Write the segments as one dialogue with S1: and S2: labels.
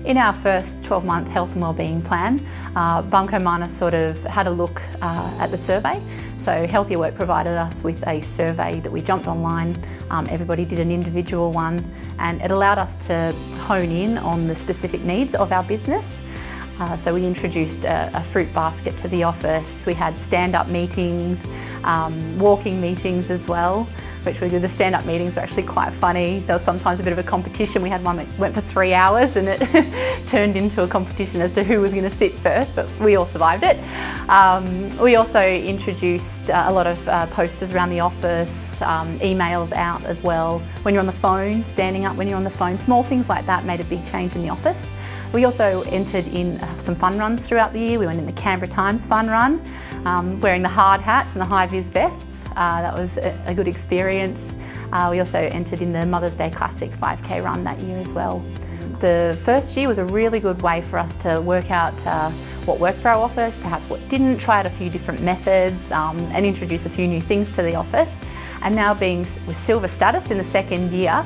S1: In our first 12-month health and wellbeing plan, Barmco Mana sort of had a look at the survey. So Healthier Work provided us with a survey that we jumped online. Everybody did an individual one, and it allowed us to hone in on the specific needs of our business. So we introduced a fruit basket to the office. We had stand-up meetings, walking meetings as well, which we did. The stand-up meetings were actually quite funny. There was sometimes a bit of a competition. We had one that went for 3 hours and it turned into a competition as to who was going to sit first, but we all survived it. We also introduced a lot of posters around the office, emails out as well. When you're on the phone, standing up when you're on the phone, small things like that made a big change in the office. We also entered in some fun runs throughout the year. We went in the Canberra Times fun run, wearing the hard hats and the high-vis vests. That was a good experience. We also entered in the Mother's Day Classic 5K run that year as well. The first year was a really good way for us to work out what worked for our office, perhaps what didn't, try out a few different methods and introduce a few new things to the office. And now being with silver status in the second year,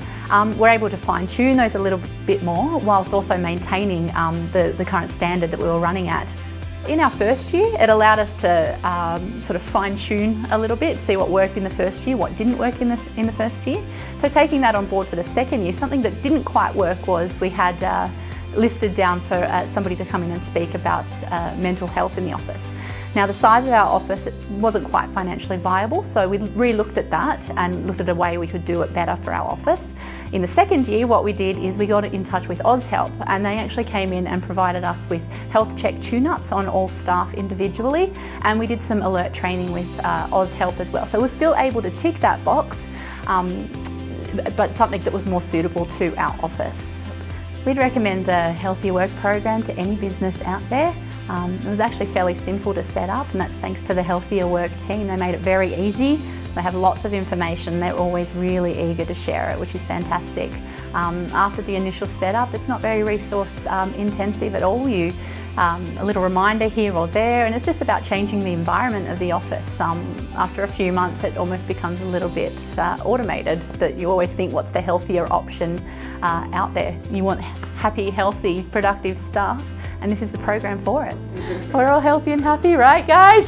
S1: we're able to fine-tune those a little bit more whilst also maintaining the current standard that we were running at. In our first year, it allowed us to sort of fine-tune a little bit, see what worked in the first year, what didn't work in the first year. So taking that on board for the second year, something that didn't quite work was we had listed down for somebody to come in and speak about mental health in the office. Now the size of our office, it wasn't quite financially viable, so we re-looked at that and looked at a way we could do it better for our office. In the second year, what we did is we got in touch with AusHelp, and they actually came in and provided us with health check tune-ups on all staff individually, and we did some alert training with AusHelp as well. So we're still able to tick that box, but something that was more suitable to our office. We'd recommend the Healthier Work program to any business out there. It was actually fairly simple to set up, and that's thanks to the Healthier Work team. They made it very easy. They have lots of information. They're always really eager to share it, which is fantastic. After the initial setup, it's not very resource intensive at all. A little reminder here or there, and it's just about changing the environment of the office. After a few months, it almost becomes a little bit automated, that you always think, what's the healthier option out there? You want happy, healthy, productive staff, and this is the program for it. We're all healthy and happy, right guys?